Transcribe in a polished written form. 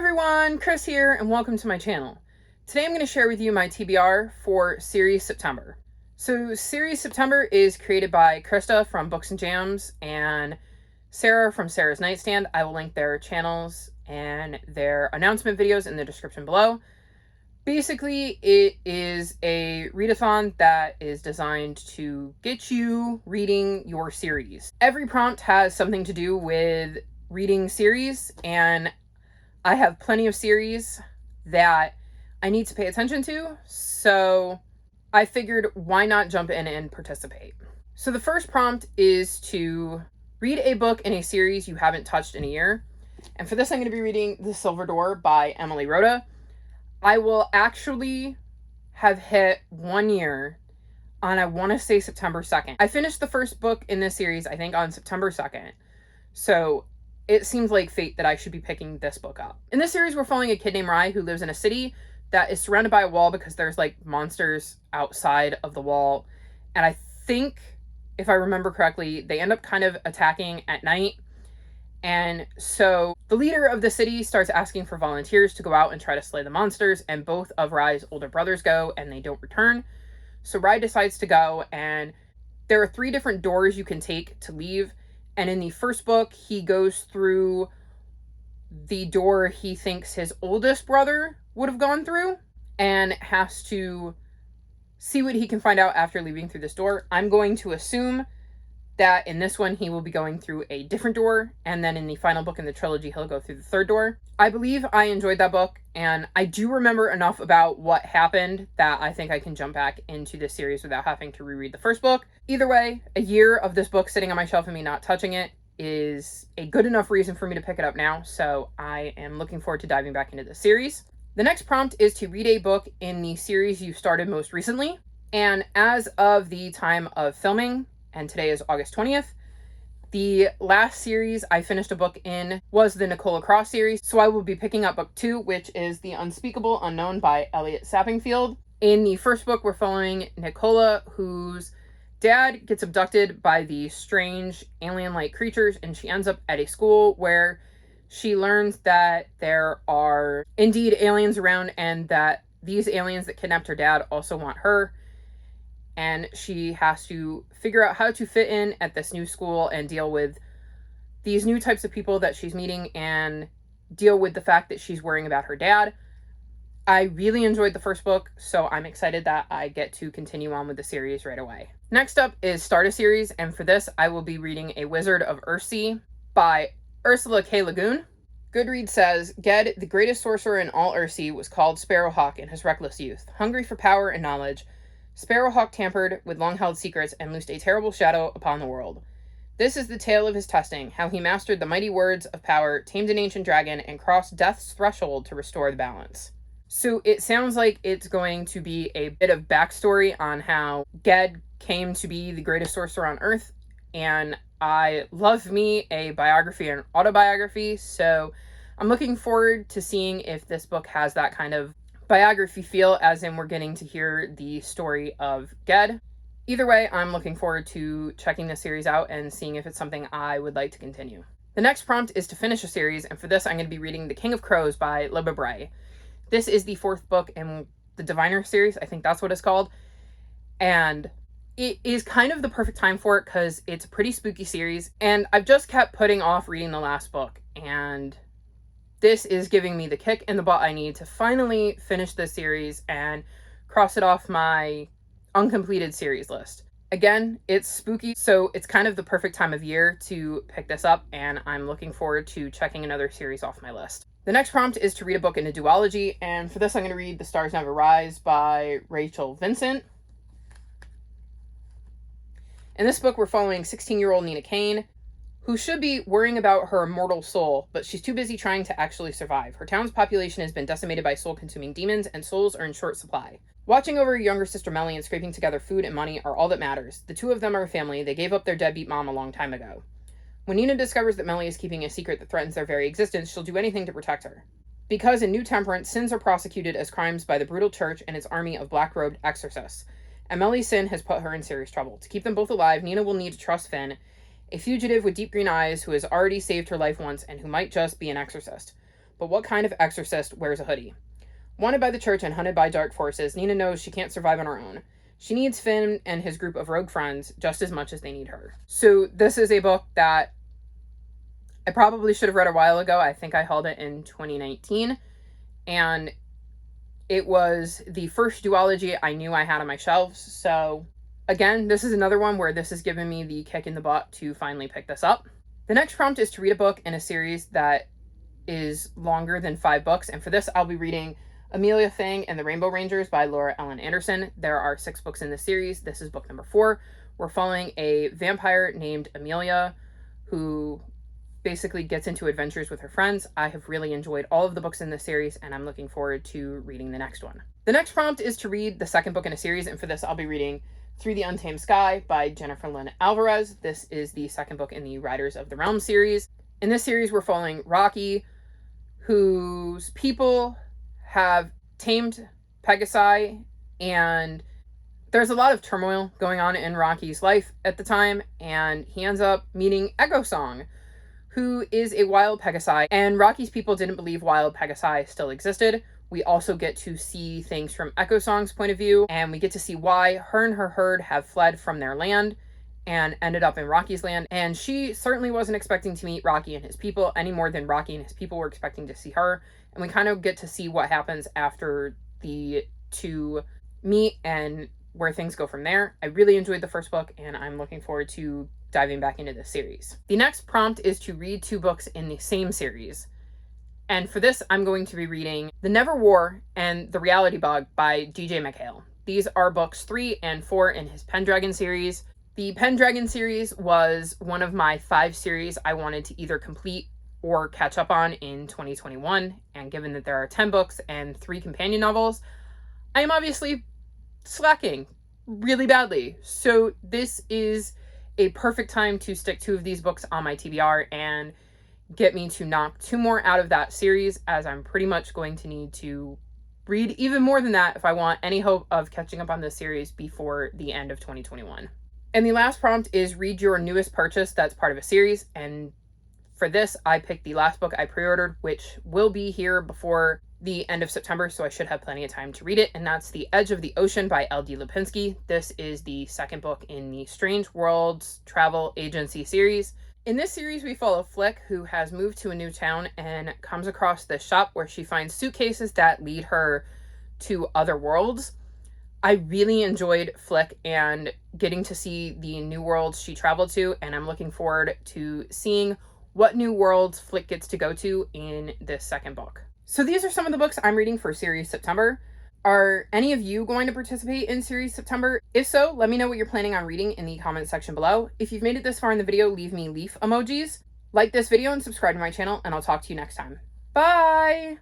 everyone, Chris here, and welcome to my channel. Today I'm going to share with you my TBR for Series September. So Series September is created by Krista from Books and Jams and Sarah from Sarah's Nightstand. I will link their channels and their announcement videos in the description below. Basically, it is a readathon that is designed to get you reading your series. Every prompt has something to do with reading series, and I have plenty of series that I need to pay attention to, so I figured why not jump in and participate. So the first prompt is to read a book in a series you haven't touched in a year. And for this, I'm going to be reading The Silver Door by Emily Rhoda. I will actually have hit 1 year on, I want to say, September 2nd. I finished the first book in this series, I think, on September 2nd. So it seems like fate that I should be picking this book up. In this series, we're following a kid named Rye who lives in a city that is surrounded by a wall because there's like monsters outside of the wall. And I think, if I remember correctly, they end up kind of attacking at night. And so the leader of the city starts asking for volunteers to go out and try to slay the monsters, and both of Rye's older brothers go and they don't return. So Rye decides to go, and there are 3 different doors you can take to leave. And in the first book, he goes through the door he thinks his oldest brother would have gone through and has to see what he can find out after leaving through this door. I'm going to assume that in this one, he will be going through a different door, and then in the final book in the trilogy, he'll go through the 3rd door. I believe I enjoyed that book, and I do remember enough about what happened that I think I can jump back into this series without having to reread the first book. Either way, a year of this book sitting on my shelf and me not touching it is a good enough reason for me to pick it up now, so I am looking forward to diving back into this series. The next prompt is to read a book in the series you started most recently, and as of the time of filming, and today is August 20th, the last series I finished a book in was the Nicola Cross series, so I will be picking up book 2, which is The Unspeakable Unknown by Eliot Sappingfield. In the first book, we're following Nicola, whose dad gets abducted by these strange alien-like creatures, and she ends up at a school where she learns that there are indeed aliens around, and that these aliens that kidnapped her dad also want her. And she has to figure out how to fit in at this new school and deal with these new types of people that she's meeting and deal with the fact that she's worrying about her dad. I really enjoyed the first book, so I'm excited that I get to continue on with the series right away. Next up is Start a Series, and for this, I will be reading A Wizard of Eris by Ursula K. Le Guin. Goodreads says, Ged, the greatest sorcerer in all Eris, was called Sparrowhawk in his reckless youth. Hungry for power and knowledge, Sparrowhawk tampered with long-held secrets and loosed a terrible shadow upon the world. This is the tale of his testing, how he mastered the mighty words of power, tamed an ancient dragon, and crossed death's threshold to restore the balance. So it sounds like it's going to be a bit of backstory on how Ged came to be the greatest sorcerer on Earth, and I love me a biography and autobiography, so I'm looking forward to seeing if this book has that kind of biography feel, as in we're getting to hear the story of Ged. Either way, I'm looking forward to checking this series out and seeing if it's something I would like to continue. The next prompt is to finish a series, and for this I'm going to be reading The King of Crows by Libba Bray. This is the 4th book in the Diviner series, I think that's what it's called, and it is kind of the perfect time for it because it's a pretty spooky series, and I've just kept putting off reading the last book, and this is giving me the kick in the butt I need to finally finish this series and cross it off my uncompleted series list. Again, it's spooky, so it's kind of the perfect time of year to pick this up, and I'm looking forward to checking another series off my list. The next prompt is to read a book in a duology, and for this I'm going to read The Stars Never Rise by Rachel Vincent. In this book, we're following 16-year-old Nina Kane, who should be worrying about her immortal soul, but she's too busy trying to actually survive. Her town's population has been decimated by soul-consuming demons, and souls are in short supply. Watching over her younger sister Melly and scraping together food and money are all that matters. The 2 of them are a family. They gave up their deadbeat mom a long time ago. When Nina discovers that Melly is keeping a secret that threatens their very existence, she'll do anything to protect her. Because in New Temperance, sins are prosecuted as crimes by the brutal church and its army of black-robed exorcists, and Melly's sin has put her in serious trouble. To keep them both alive, Nina will need to trust Finn, a fugitive with deep green eyes who has already saved her life once and who might just be an exorcist. but what kind of exorcist wears a hoodie? Wanted by the church and hunted by dark forces, Nina knows she can't survive on her own. She needs Finn and his group of rogue friends just as much as they need her. So this is a book that I probably should have read a while ago. I think I hauled it in 2019. And it was the first duology I knew I had on my shelves. So again, this is another one where this has given me the kick in the butt to finally pick this up. The next prompt is to read a book in a series that is longer than 5 books. And for this, I'll be reading Amelia Fang and the Rainbow Rangers by Laura Ellen Anderson. There are 6 books in the series. This is book number 4. We're following a vampire named Amelia who basically gets into adventures with her friends. I have really enjoyed all of the books in this series, and I'm looking forward to reading the next one. The next prompt is to read the second book in a series, and for this I'll be reading Through the Untamed Sky by Jennifer Lynn Alvarez. This is the second book in the Riders of the Realm series. In this series, we're following Rocky, whose people have tamed Pegasi, and there's a lot of turmoil going on in Rocky's life at the time, and he ends up meeting Echo Song, who is a wild Pegasi, and Rocky's people didn't believe wild Pegasi still existed. We also get to see things from Echo Song's point of view, and we get to see why her and her herd have fled from their land and ended up in Rocky's land. And she certainly wasn't expecting to meet Rocky and his people any more than Rocky and his people were expecting to see her. And we kind of get to see what happens after the two meet and where things go from there. I really enjoyed the first book, and I'm looking forward to diving back into this series. The next prompt is to read 2 books in the same series. And for this, I'm going to be reading The Never War and The Reality Bug by DJ McHale. These are books 3 and 4 in his Pendragon series. The Pendragon series was one of my 5 series I wanted to either complete or catch up on in 2021. And given that there are 10 books and 3 companion novels, I am obviously slacking really badly. So this is a perfect time to stick 2 of these books on my TBR and get me to knock 2 more out of that series, as I'm pretty much going to need to read even more than that if I want any hope of catching up on this series before the end of 2021. And the last prompt is read your newest purchase that's part of a series. And for this, I picked the last book I pre-ordered, which will be here before the end of September, so I should have plenty of time to read it, and that's The Edge of the Ocean by L.D. Lipinski. This is the second book in the Strange Worlds Travel Agency series. In this series, we follow Flick, who has moved to a new town and comes across this shop where she finds suitcases that lead her to other worlds. I really enjoyed Flick and getting to see the new worlds she traveled to, and I'm looking forward to seeing what new worlds Flick gets to go to in this second book. So these are some of the books I'm reading for Series September. Are any of you going to participate in Series September? If so, let me know what you're planning on reading in the comment section below. If you've made it this far in the video, leave me leaf emojis. Like this video and subscribe to my channel, and I'll talk to you next time. Bye!